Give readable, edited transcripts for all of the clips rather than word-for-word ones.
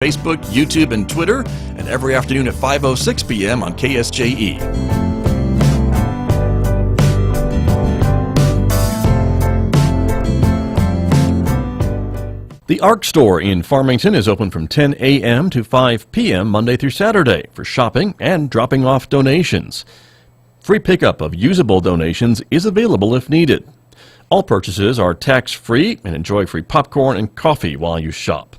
Facebook, YouTube, and Twitter, and every afternoon at 5:06 p.m. on KSJE. The ARC store in Farmington is open from 10 a.m. to 5 p.m. Monday through Saturday for shopping and dropping off donations. Free pickup of usable donations is available if needed. All purchases are tax-free and enjoy free popcorn and coffee while you shop.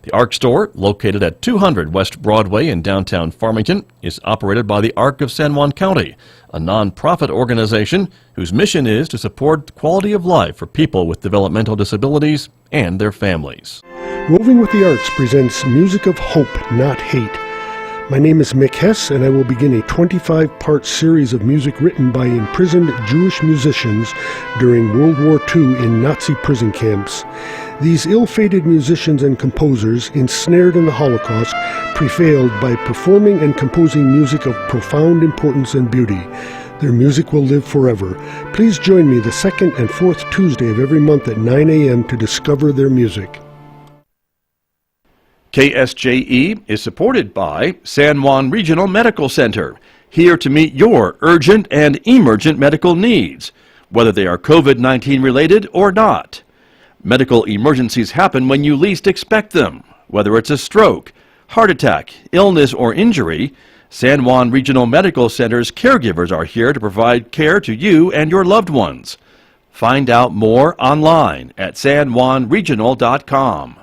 The ARC store, located at 200 West Broadway in downtown Farmington, is operated by the ARC of San Juan County, a non-profit organization whose mission is to support the quality of life for people with developmental disabilities and their families. Roving with the Arts presents Music of Hope, Not Hate. My name is Mick Hess, and I will begin a 25-part series of music written by imprisoned Jewish musicians during World War II in Nazi prison camps. These ill-fated musicians and composers, ensnared in the Holocaust, prevailed by performing and composing music of profound importance and beauty. Their music will live forever. Please join me the second and fourth Tuesday of every month at 9 a.m. to discover their music. KSJE is supported by San Juan Regional Medical Center, here to meet your urgent and emergent medical needs, whether they are COVID-19 related or not. Medical emergencies happen when you least expect them. Whether it's a stroke, heart attack, illness, or injury, San Juan Regional Medical Center's caregivers are here to provide care to you and your loved ones. Find out more online at sanjuanregional.com.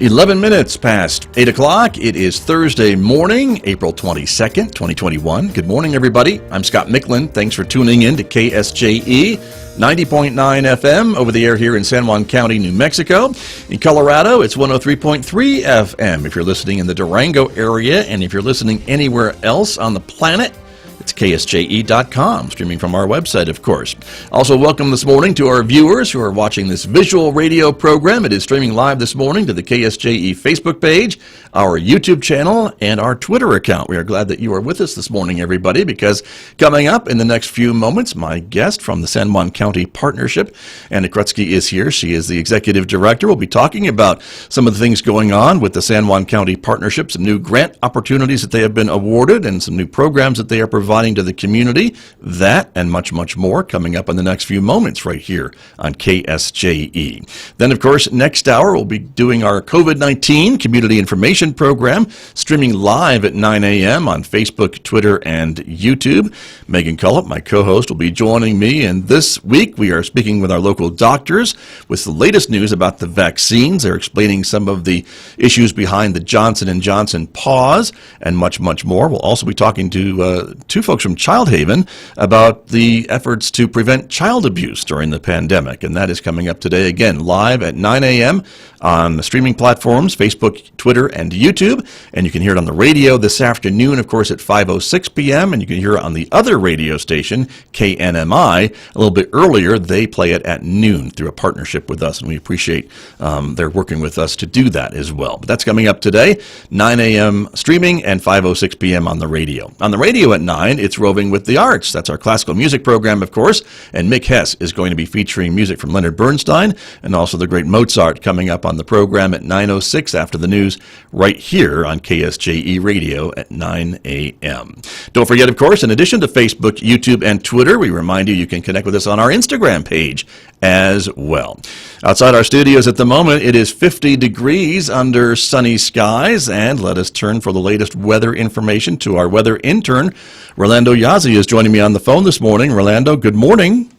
Eleven minutes past 8 o'clock. It is Thursday morning, April 22nd, 2021. Good morning, everybody. I'm Scott Michlin. Thanks for tuning in to KSJE 90.9 FM over the air here in San Juan County, New Mexico. In Colorado, it's 103.3 FM. If you're listening in the Durango area, and if you're listening anywhere else on the planet, it's KSJE.com, streaming from our website, of course. Also, welcome this morning to our viewers who are watching this visual radio program. It is streaming live this morning to the KSJE Facebook page, our YouTube channel, and our Twitter account. We are glad that you are with us this morning, everybody, because coming up in the next few moments, my guest from the San Juan County Partnership, Anna Krutsky, is here. She is the Executive Director. We'll be talking about some of the things going on with the San Juan County Partnership, some new grant opportunities that they have been awarded, and some new programs that they are providing to the community. That and much, much more coming up in the next few moments right here on KSJE. Then, of course, next hour we'll be doing our COVID-19 Community Information Program, streaming live at 9 a.m. on Facebook, Twitter, and YouTube. Megan Cullop, my co-host, will be joining me, and this week we are speaking with our local doctors with the latest news about the vaccines. They're explaining some of the issues behind the Johnson & Johnson pause and much, much more. We'll also be talking to two folks from Child Haven about the efforts to prevent child abuse during the pandemic, and that is coming up today again live at 9 a.m. on the streaming platforms, Facebook, Twitter, and YouTube, and you can hear it on the radio this afternoon, of course, at 5:06 p.m., and you can hear it on the other radio station, KNMI, a little bit earlier. They play it at noon through a partnership with us, and we appreciate their working with us to do that as well. But that's coming up today, 9 a.m. streaming and 5:06 p.m. on the radio. On the radio at 9, it's Roving with the Arts. That's our classical music program, of course, and Mick Hess is going to be featuring music from Leonard Bernstein and also the great Mozart coming up on the program at 9:06 after the news right here on KSJE Radio at 9 a.m. Don't forget, of course, in addition to Facebook, YouTube, and Twitter, we remind you can connect with us on our Instagram page as well. Outside our studios at the moment, it is 50 degrees under sunny skies, and let us turn for the latest weather information to our weather intern. Rolando Yazzie is joining me on the phone this morning. Rolando, good morning.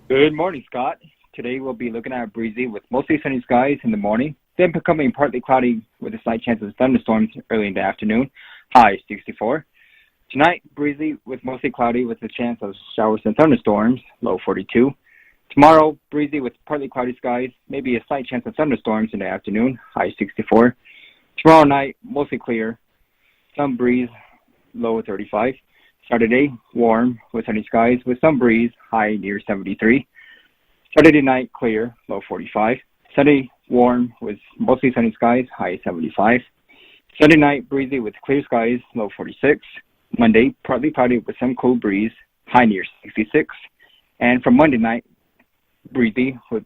Good morning, Scott. Today we'll be looking at breezy with mostly sunny skies in the morning, then becoming partly cloudy with a slight chance of thunderstorms early in the afternoon, high 64. Tonight, breezy with mostly cloudy with a chance of showers and thunderstorms, low 42. Tomorrow, breezy with partly cloudy skies, maybe a slight chance of thunderstorms in the afternoon, high 64. Tomorrow night, mostly clear, some breeze, low 35. Saturday, warm with sunny skies with some breeze, high near 73. Saturday night, clear, low 45. Sunday, warm with mostly sunny skies, high 75. Sunday night, breezy with clear skies, low 46. Monday, partly cloudy with some cool breeze, high near 66. And from Monday night, breezy with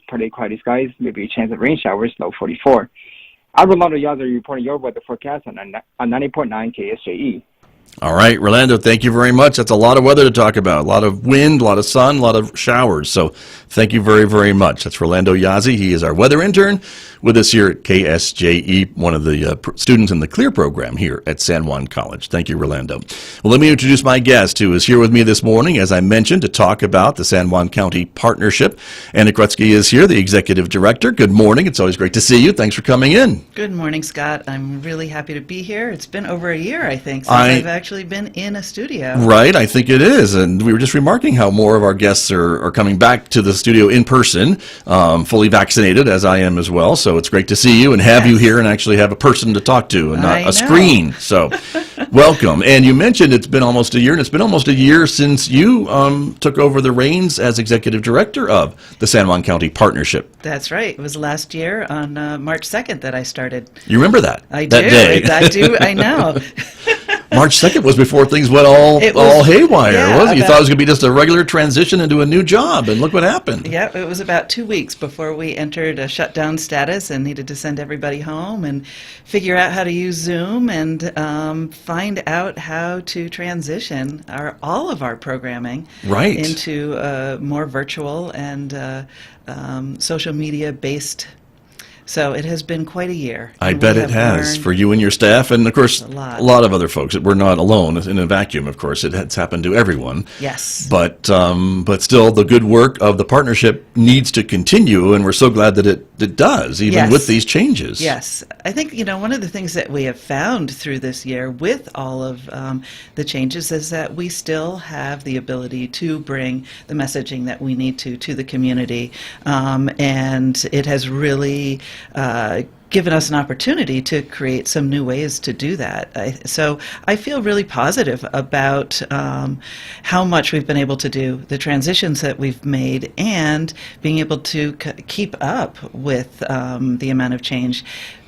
partly cloudy skies, maybe a chance of rain showers, low 44. I'm Rolando Yazzie reporting your weather forecast on 90.9 KSJE. All right, Rolando, thank you very much. That's a lot of weather to talk about. A lot of wind, a lot of sun, a lot of showers. So thank you very, very much. That's Rolando Yazzie. He is our weather intern with us here at KSJE, one of the students in the CLEAR program here at San Juan College. Thank you, Rolando. Well, let me introduce my guest who is here with me this morning, as I mentioned, to talk about the San Juan County Partnership. Anna Krutsky is here, the executive director. Good morning. It's always great to see you. Thanks for coming in. Good morning, Scott. I'm really happy to be here. It's been over a year, I think, since I've actually been in a studio. Right, I think it is. And we were just remarking how more of our guests are coming back to the studio in person, fully vaccinated, as I am as well. So it's great to see you and have you here and actually have a person to talk to and not a screen. So welcome. And you mentioned it's been almost a year, and it's been almost a year since you took over the reins as executive director of the San Juan County Partnership. That's right. It was last year on March 2nd that I started. You remember that? I that do. Day. I do. I know. March 2nd was before things went all haywire, wasn't it? You thought it was going to be just a regular transition into a new job, and look what happened. Yeah, it was about 2 weeks before we entered a shutdown status and needed to send everybody home and figure out how to use Zoom and find out how to transition all of our programming into more virtual and social media-based. So it has been quite a year. I bet it has for you and your staff, and of course a lot of other folks. We're not alone in a vacuum, of course. It's happened to everyone. Yes. But still, the good work of the partnership needs to continue, and we're so glad that it does, even with these changes. Yes. I think, one of the things that we have found through this year with all of the changes is that we still have the ability to bring the messaging that we need to the community, and it has really given us an opportunity to create some new ways to do that. So I feel really positive about how much we've been able to do, the transitions that we've made, and being able to keep up with the amount of change,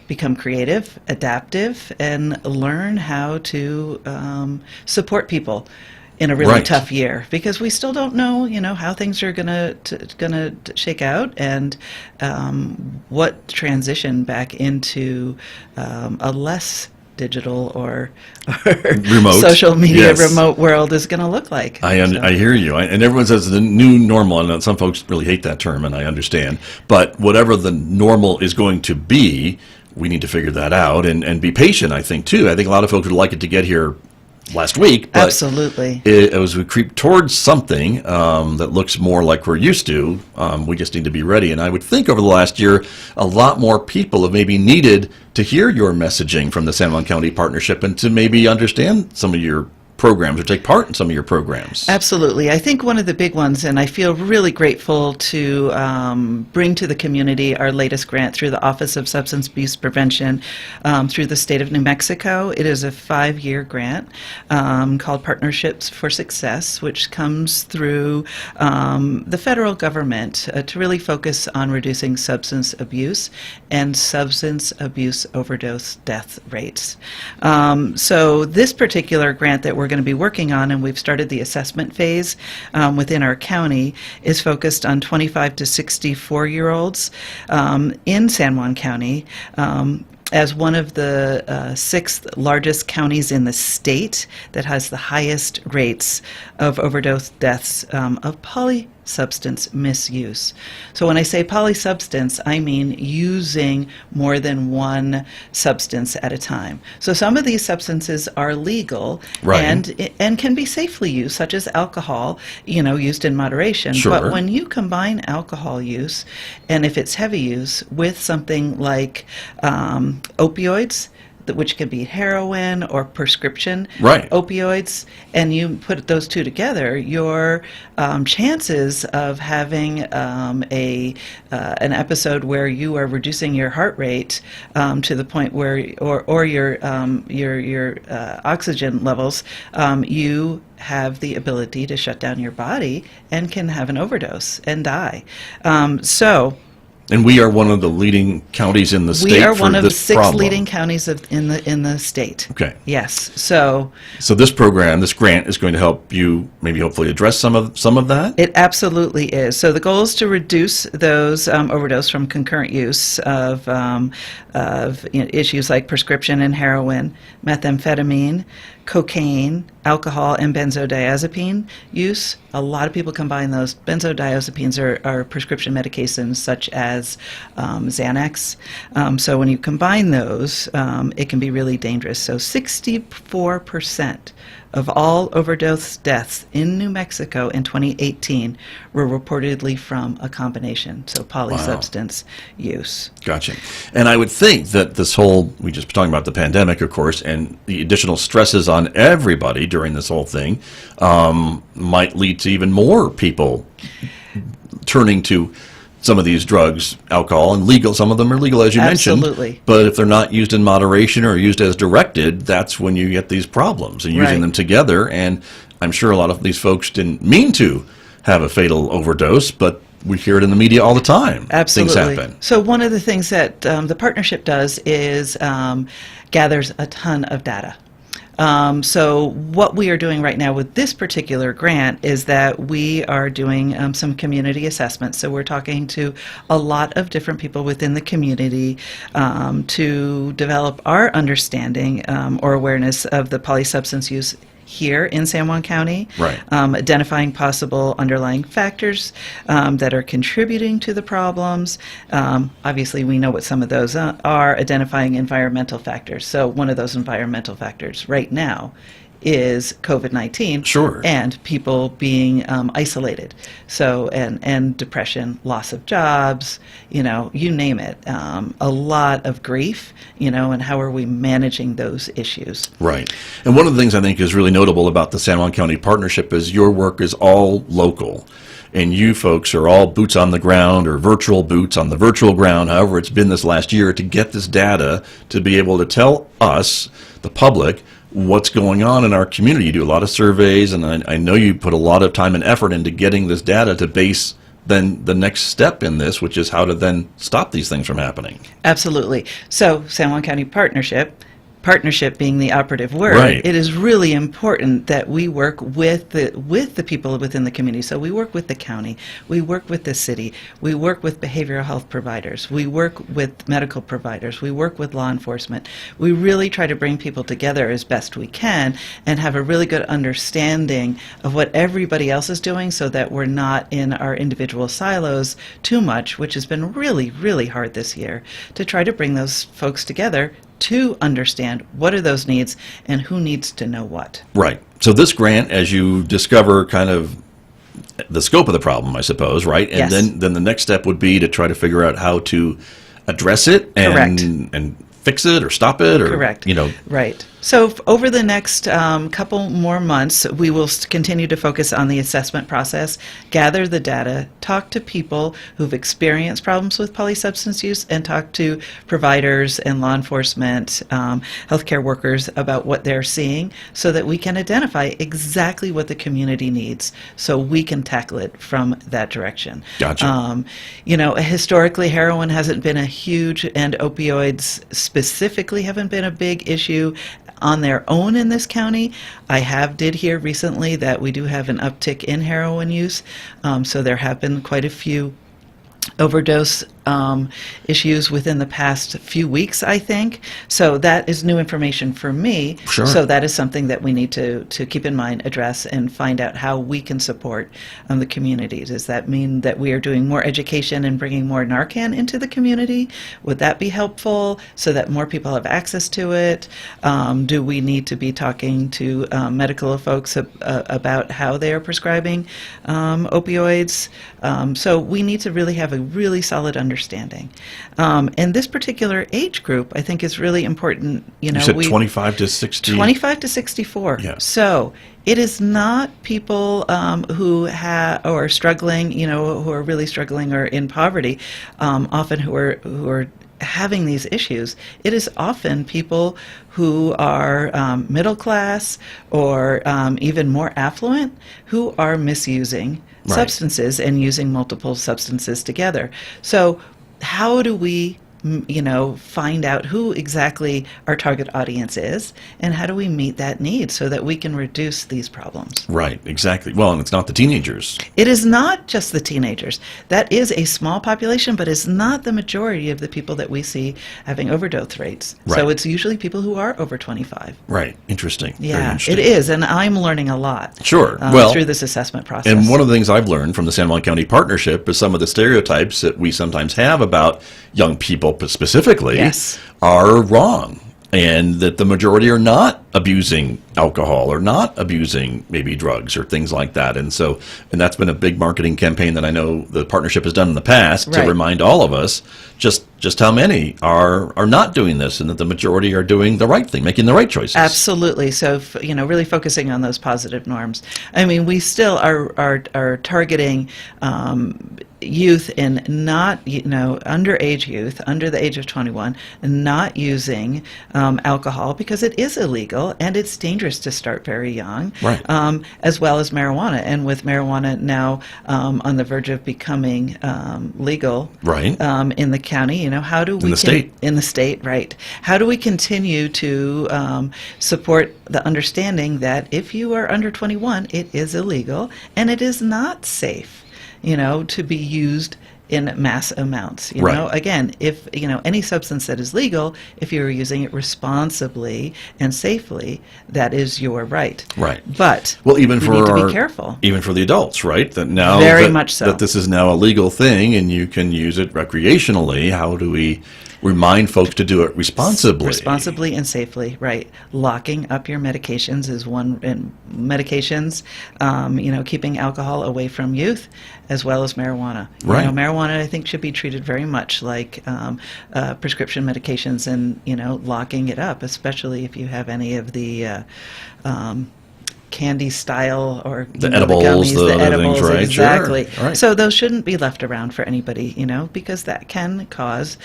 become creative, adaptive, and learn how to support people in a really tough year, because we still don't know, how things are gonna shake out, and what transition back into a less digital or remote social media remote world is going to look like. I hear you, and everyone says the new normal, and some folks really hate that term, and I understand. But whatever the normal is going to be, we need to figure that out and be patient. I think too. I think a lot of folks would like it to get here last week, but absolutely, as we creep towards something that looks more like we're used to, we just need to be ready. And I would think over the last year, a lot more people have maybe needed to hear your messaging from the San Juan County Partnership and to maybe understand some of your programs or take part in some of your programs. Absolutely. I think one of the big ones, and I feel really grateful to bring to the community our latest grant through the Office of Substance Abuse Prevention through the state of New Mexico. It is a 5-year grant called Partnerships for Success, which comes through the federal government to really focus on reducing substance abuse and substance abuse overdose death rates. So this particular grant that we're going to be working on, and we've started the assessment phase within our county, is focused on 25 to 64-year-olds in San Juan County. As one of the 6th largest counties in the state that has the highest rates of overdose deaths of polysubstance misuse. So when I say polysubstance, I mean using more than one substance at a time. So some of these substances are legal and can be safely used, such as alcohol, used in moderation. Sure. But when you combine alcohol use, and if it's heavy use, with something like opioids, which can be heroin or prescription Right. opioids, and you put those two together, your chances of having an episode where you are reducing your heart rate to the point where, or your oxygen levels, you have the ability to shut down your body and can have an overdose and die. And we are one of the leading counties in the state. We are for one of the this 6 problem. leading counties in the state. Okay. Yes. So this program, this grant, is going to help you maybe hopefully address some of that. it absolutely is. So the goal is to reduce those overdose from concurrent use of issues like prescription and heroin, methamphetamine, cocaine, alcohol, and benzodiazepine use. A lot of people combine those. Benzodiazepines are prescription medications such as Xanax. So when you combine those, it can be really dangerous. So 64% of all overdose deaths in New Mexico in 2018 were reportedly from a combination, so polysubstance use. Gotcha. And I would think that this whole, we just talking about the pandemic, of course, and the additional stresses on everybody during this whole thing might lead to even more people turning to some of these drugs, alcohol, and legal. Some of them are legal, as you Absolutely. mentioned. But if they're not used in moderation or used as directed, that's when you get these problems. And using Right. them together, and I'm sure a lot of these folks didn't mean to have a fatal overdose, but we hear it in the media all the time. Absolutely. Things happen. So one of the things that the partnership does is gathers a ton of data. So what we are doing right now with this particular grant is that we are doing some community assessments. So we're talking to a lot of different people within the community to develop our understanding or awareness of the polysubstance use here in San Juan County, Right. Identifying possible underlying factors that are contributing to the problems. Obviously, we know what some of those are, identifying environmental factors. So one of those environmental factors right now is COVID-19 Sure. and people being isolated. So, and depression, loss of jobs, you name it. A lot of grief, and how are we managing those issues? Right. And one of the things I think is really notable about the San Juan County Partnership is your work is all local. And you folks are all boots on the ground or virtual boots on the virtual ground, however it's been this last year, to get this data to be able to tell us, the public, what's going on in our community. You do a lot of surveys, and I know you put a lot of time and effort into getting this data to base then the next step in this, which is how to then stop these things from happening. Absolutely. So San Juan County Partnership being the operative word, Right. it is really important that we work with the people within the community. So we work with the county, we work with the city, we work with behavioral health providers, we work with medical providers, we work with law enforcement. We really try to bring people together as best we can and have a really good understanding of what everybody else is doing so that we're not in our individual silos too much, which has been really, really hard this year, to try to bring those folks together to understand what are those needs and who needs to know what. Right. So this grant, as you discover kind of the scope of the problem, I suppose, right? And Yes. then the next step would be to try to figure out how to address it and fix it or stop it or, Correct. you know. Right. So over the next couple more months, we will continue to focus on the assessment process, gather the data, talk to people who've experienced problems with polysubstance use, and talk to providers and law enforcement, healthcare workers about what they're seeing so that we can identify exactly what the community needs so we can tackle it from that direction. Gotcha. Historically, heroin hasn't been a huge, and opioids specifically haven't been a big issue on their own in this county. I did hear recently that we do have an uptick in heroin use, so there have been quite a few overdose issues within the past few weeks, I think. So that is new information for me. Sure. So that is something that we need to keep in mind, address, and find out how we can support the communities. Does that mean that we are doing more education and bringing more Narcan into the community? Would that be helpful so that more people have access to it? Do we need to be talking to medical folks about how they are prescribing opioids? So we need to really have a really solid understanding understanding. And this particular age group, I think, is really important. You said 25 to 60? 25 to 64. Yeah. So it is not people who are struggling, who are really struggling or in poverty, often who are having these issues. It is often people who are middle class or even more affluent who are misusing substances and using multiple substances together. So how do we find out who exactly our target audience is, and how do we meet that need so that we can reduce these problems? Right, exactly. Well, and it's not the teenagers. It is not just the teenagers. That is a small population, but it's not the majority of the people that we see having overdose rates. Right. So it's usually people who are over 25. Right, interesting. Very Yeah, interesting. it is, and I'm learning a lot. Sure. Through this assessment process. And one of the things I've learned from the San Juan County Partnership is some of the stereotypes that we sometimes have about young people specifically are wrong, and that the majority are not abusing alcohol or not abusing maybe drugs or things like that. And that's been a big marketing campaign that I know the partnership has done in the past to remind all of us just how many are not doing this, and that the majority are doing the right thing, making the right choices. Absolutely. So, really focusing on those positive norms. I mean, we still are targeting youth in not, underage youth, under the age of 21, not using alcohol because it is illegal and it's dangerous to start very young, as well as marijuana. And with marijuana now on the verge of becoming legal in the county, how do we... In the state, right. How do we continue to support the understanding that if you are under 21, it is illegal and it is not safe, to be used in mass amounts. Again, if any substance that is legal, if you're using it responsibly and safely, that is your right. Right. But even we need to be careful. Even for the adults, right? That now very much so. That this is now a legal thing and you can use it recreationally. How do we remind folks to do it responsibly? Responsibly and safely, right. Locking up your medications is one, and medications, keeping alcohol away from youth, as well as marijuana. Right. Marijuana, I think, should be treated very much like prescription medications, and, locking it up, especially if you have any of the candy style or the edibles, the edibles, things, right? Exactly. Sure. Right. So those shouldn't be left around for anybody, because that can cause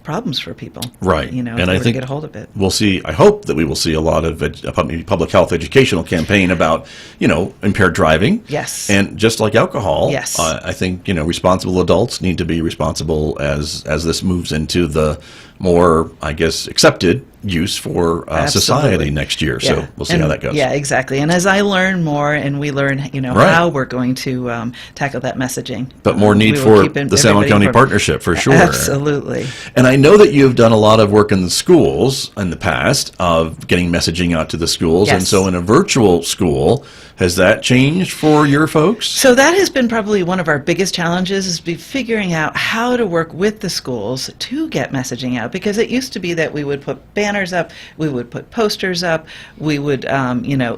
problems for people. Right. And I think get a hold of it. We'll see. I hope that we will see a lot of a public health educational campaign about impaired driving. Yes. And just like alcohol. Yes. I think responsible adults need to be responsible as this moves into the more, I guess, accepted use for society next year. So we'll see how that goes. Yeah, exactly. And as I learn more and we learn, how we're going to tackle that messaging. But more need for the San Juan County Partnership, for sure. Absolutely. And I know that you've done a lot of work in the schools in the past of getting messaging out to the schools. Yes. And so in a virtual school, has that changed for your folks? So that has been probably one of our biggest challenges, is figuring out how to work with the schools to get messaging out. Because it used to be that we would put banners up, we would put posters up, we would,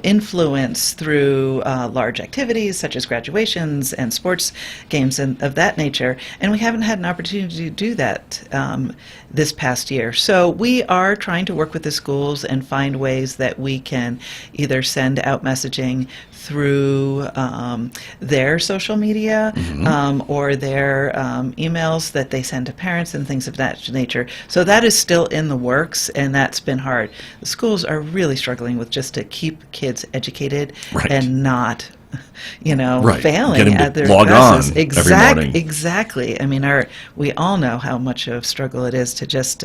influence through large activities such as graduations and sports games and of that nature. And we haven't had an opportunity to do that this past year. So we are trying to work with the schools and find ways that we can either send out messaging through their social media or their emails that they send to parents and things of that nature. So that is still in the works, and that's been hard. The schools are really struggling with just to keep kids educated and not failing at their classes. Every morning. Exactly. I mean, we all know how much of a struggle it is to just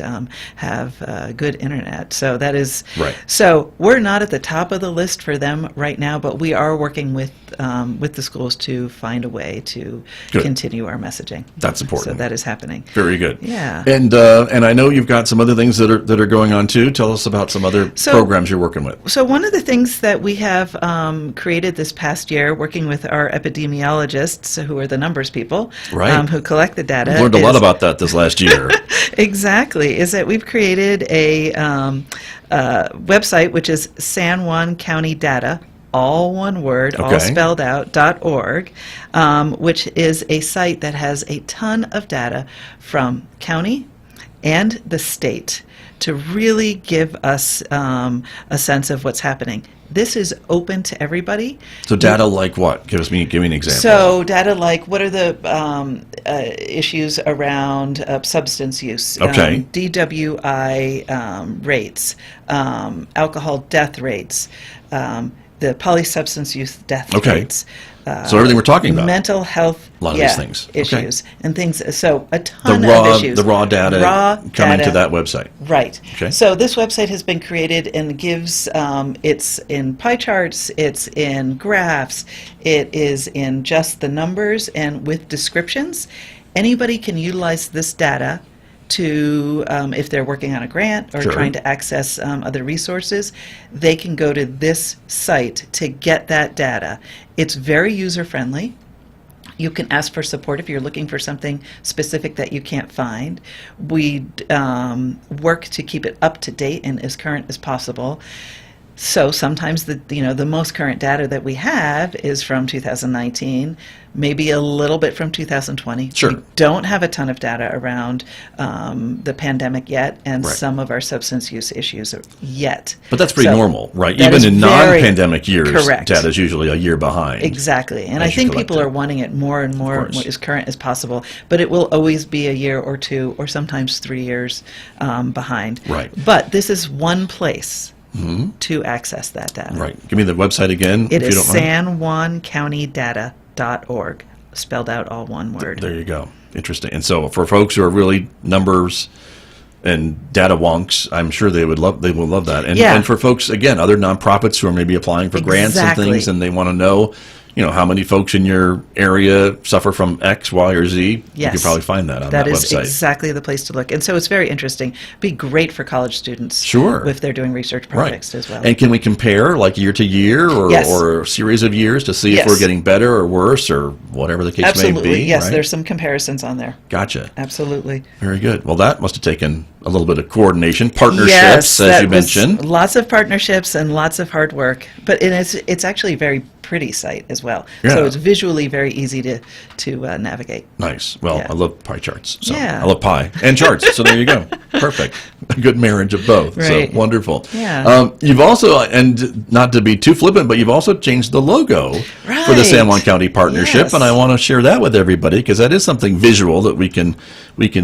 have good internet. So that is So we're not at the top of the list for them right now, but we are working with the schools to find a way to continue our messaging. That's important. So that is happening. Very good. Yeah. And I know you've got some other things that are going on too. Tell us about some other programs you're working with. So one of the things that we have created this past year, working with our epidemiologists, who are the numbers people, who collect the data. We've learned a lot about that this last year. Exactly. Is that we've created a website, which is San Juan County Data. all one word, all Okay. spelled out, .org, which is a site that has a ton of data from county and the state to really give us a sense of what's happening. This is open to everybody. So data like what? Give me an example. So data like what are the issues around substance use, Okay. DWI rates, alcohol death rates, the polysubstance use death Okay. rates. So everything we're talking about. Mental health A lot of these things. Okay. issues and things. So a the ton raw of issues. the raw data coming to that website. Right. Okay. So this website has been created and gives, it's in pie charts, it's in graphs, it is in just the numbers and with descriptions. Anybody can utilize this data to, if they're working on a grant or Sure. trying to access other resources, they can go to this site to get that data. It's very user-friendly. You can ask for support if you're looking for something specific that you can't find. We work to keep it up to date and as current as possible. So sometimes the most current data that we have is from 2019, maybe a little bit from 2020. Sure. We don't have a ton of data around the pandemic yet, and Right. some of our substance use issues yet. But that's pretty So normal, right? that Even is in very non-pandemic years, correct. data is usually a year behind. Exactly. And I as you think collect people it. are wanting it more and more course. as current as possible. But it will always be a year or two or sometimes 3 years behind. Right. But this is one place to access that data. Right. Give me the website again, It if is you don't mind. sanjuancountydata.org, spelled out all one word. There you go. Interesting. And so for folks who are really numbers and data wonks, I'm sure they will love that. And, Yeah. and for folks, again, other nonprofits who are maybe applying for grants and Exactly. things, and they want to know, how many folks in your area suffer from X, Y, or Z, you Yes. can probably find that on that That is website. exactly the place to look. And so it's very interesting. Be great for college students. Sure. If they're doing research projects as well. And can we compare like year to year or, Yes. or a series of years to see if Yes. we're getting better or worse or whatever the case Absolutely. may be? Yes, right? there's some comparisons on there. Gotcha. Absolutely. Very good. Well, that must have taken a little bit of coordination, partnerships, Yes, as that you was mentioned. lots of partnerships and lots of hard work. But it's actually a very pretty site as well. Yeah. So it's visually very easy to navigate. Nice. Well, Yeah. I love pie charts. So Yeah. I love pie and charts. So there you go. Perfect. A good marriage of both. Right. So wonderful. Yeah. You've also, and not to be too flippant, but you've also changed the logo for the San Juan Right. County Partnership, Yes. and I want to share that with everybody because that is something visual that we can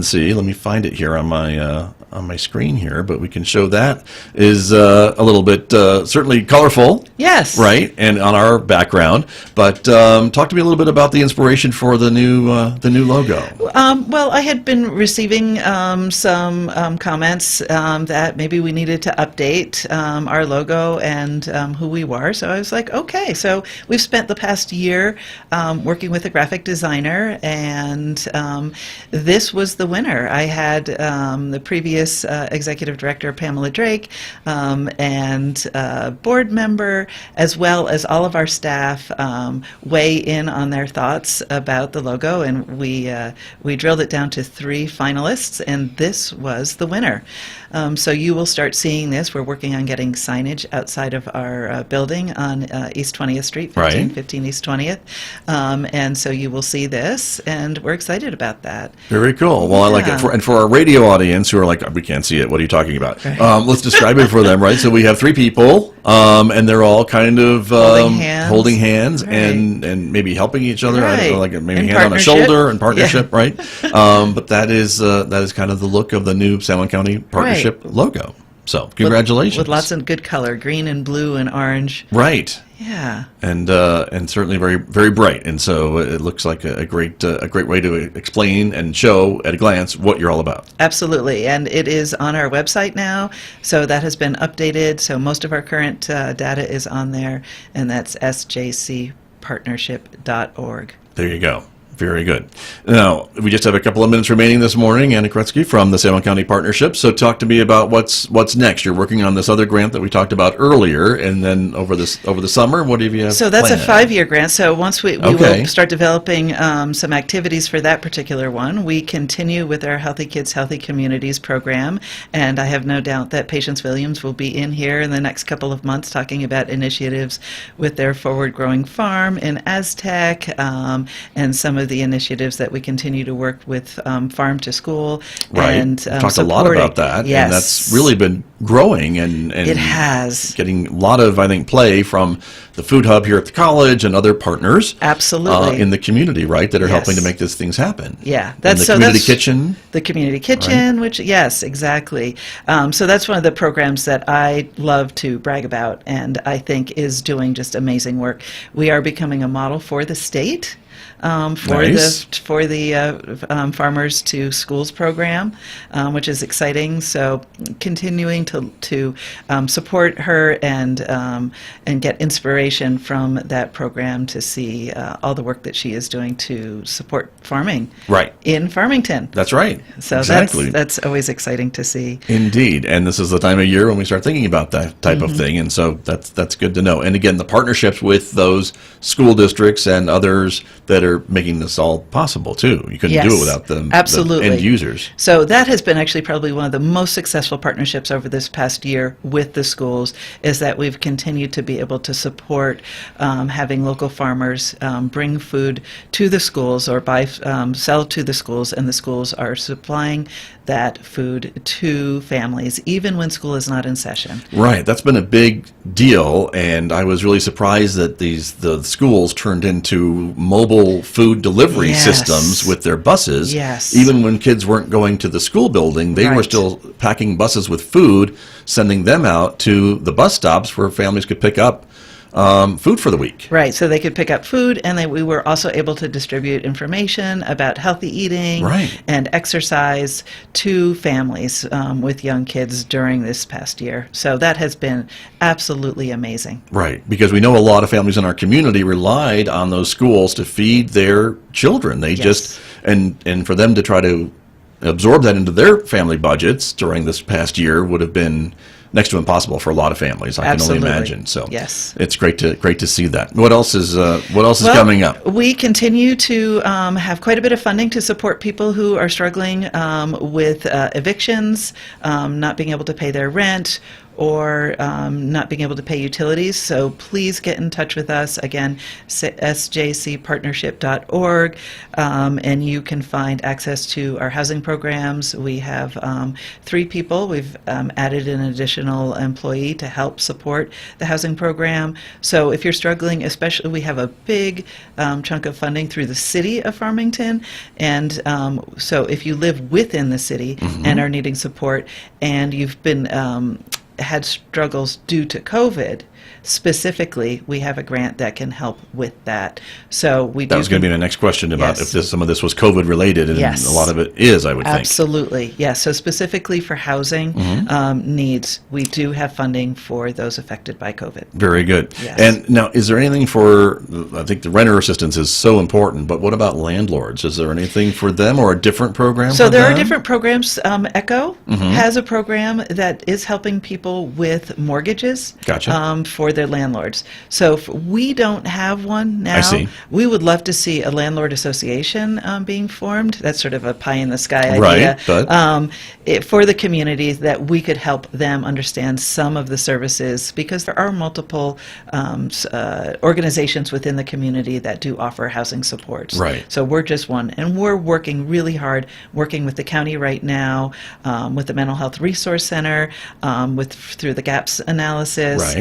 see. Let me find it here on my screen here, but we can show that is a little bit certainly colorful. Yes. Right, and on our background. But talk to me a little bit about the inspiration for the new logo. Well, I had been receiving some comments that maybe we needed to update our logo and who we were. So I was like, okay. So we've spent the past year working with a graphic designer, and this was the winner. I had the previous executive director, Pamela Drake, and board member, as well as all of our staff, weigh in on their thoughts about the logo, and we drilled it down to 3 finalists, and this was the winner. So you will start seeing this. We're working on getting signage outside of our building on East 20th Street, 15 East 20th, and so you will see this, and we're excited about that. Very cool. Well, I like it. And for our radio audience who are like, we can't see it. What are you talking about? Let's describe it for them, right? So we have 3 people, and they're all kind of holding hands Right. and maybe helping each other. I don't know, Right. like maybe In hand on a partnership. shoulder and partnership, Yeah. right? But that is kind of the look of the new San Juan County Partnership logo. So congratulations. With lots of good color, green and blue and orange. Right. Yeah. And certainly very, very bright, and so it looks like a great way to explain and show at a glance what you're all about. Absolutely, and it is on our website now, so that has been updated. So most of our current data is on there, and that's sjcpartnership.org. There you go. Very good. Now, we just have a couple of minutes remaining this morning. Anna Krutsky from the San Juan County Partnership. So talk to me about what's next. You're working on this other grant that we talked about earlier, and then over the summer, what have you So that's planned? a 5-year grant. So once we will start developing some activities for that particular one. We continue with our Healthy Kids, Healthy Communities program, and I have no doubt that Patience Williams will be in here in the next couple of months talking about initiatives with their Forward Growing Farm in Aztec, and some of the initiatives that we continue to work with Farm to School. Right. And talked a lot about that. Yes. And that's really been growing and it has. Getting a lot of, I think, play from the Food Hub here at the college and other partners. Absolutely. In the community, right, that are Yes. helping to make these things happen. Yeah. And the community kitchen. The community kitchen, which, yes, exactly. So that's one of the programs that I love to brag about and I think is doing just amazing work. We are becoming a model for the state. Nice. For the Farmers to Schools program, which is exciting. So continuing to support her and get inspiration from that program to see all the work that she is doing to support farming in Farmington. That's right. So exactly. that's always exciting to see. Indeed, and this is the time of year when we start thinking about that type of thing, and so that's good to know. And again, the partnerships with those school districts and others that are making this all possible too. You couldn't do it without them, absolutely. The end users. So that has been actually probably one of the most successful partnerships over this past year with the schools, is that we've continued to be able to support having local farmers bring food to the schools or sell to the schools, and the schools are supplying that food to families even when school is not in session. Right, that's been a big deal, and I was really surprised that the schools turned into mobile food delivery systems with their buses. Yes. Even when kids weren't going to the school building, they were still packing buses with food, sending them out to the bus stops where families could pick up food for the week. Right, so they could pick up food, and we were also able to distribute information about healthy eating and exercise to families with young kids during this past year. So that has been absolutely amazing. Right, because we know a lot of families in our community relied on those schools to feed their children. They just, and for them to try to absorb that into their family budgets during this past year would have been next to impossible for a lot of families. I can only imagine. So it's great to see that. What else is coming up? We continue to have quite a bit of funding to support people who are struggling with evictions, not being able to pay their rent, or not being able to pay utilities. So please get in touch with us. Again, sjcpartnership.org, and you can find access to our housing programs. We have 3 people. We've added an additional employee to help support the housing program. So if you're struggling, especially, we have a big chunk of funding through the city of Farmington. And so if you live within the city and are needing support, and you've been had struggles due to COVID, specifically, we have a grant that can help with that. So that was going to be my next question about if some of this was COVID related, and a lot of it is, I would think. Absolutely, yes. So specifically for housing needs, we do have funding for those affected by COVID. Very good. Yes. And now, is there anything for, I think the renter assistance is so important, but what about landlords? Is there anything for them or a different program So for there them? are different programs. ECHO has a program that is helping people with mortgages for their landlords. So we don't have one now. I see. We would love to see a landlord association being formed. That's sort of a pie in the sky idea. Right, for the community, that we could help them understand some of the services, because there are multiple organizations within the community that do offer housing supports. Right. So we're just one, and we're working really hard, working with the county right now, with the Mental Health Resource Center, through the GAPS analysis,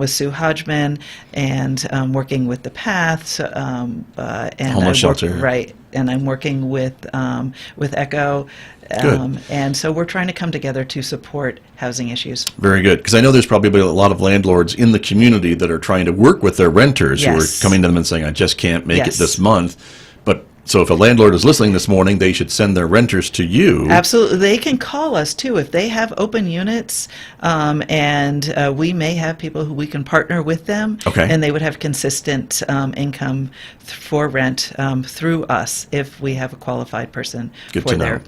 with Sue Hodgman, and working with the Paths, and homeless shelter. And I'm working with ECHO. And so we're trying to come together to support housing issues. Very good, because I know there's probably a lot of landlords in the community that are trying to work with their renters who are coming to them and saying, I just can't make it this month. But So if a landlord is listening this morning, they should send their renters to you. Absolutely. They can call us too if they have open units, and we may have people who we can partner with them, Okay. and they would have consistent income for rent through us if we have a qualified person Good for to know. their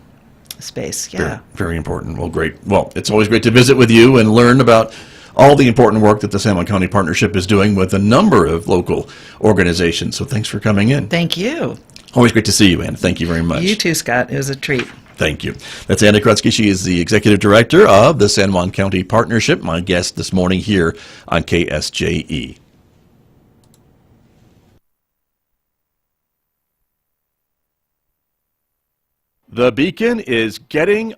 space. Very, Yeah. very important. Well, great. Well, it's always great to visit with you and learn about all the important work that the San Juan County Partnership is doing with a number of local organizations. So thanks for coming in. Thank you. Always great to see you, Ann. Thank you very much. You too, Scott. It was a treat. Thank you. That's Anna Krutsky. She is the Executive Director of the San Juan County Partnership, my guest this morning here on KSJE. The Beacon is getting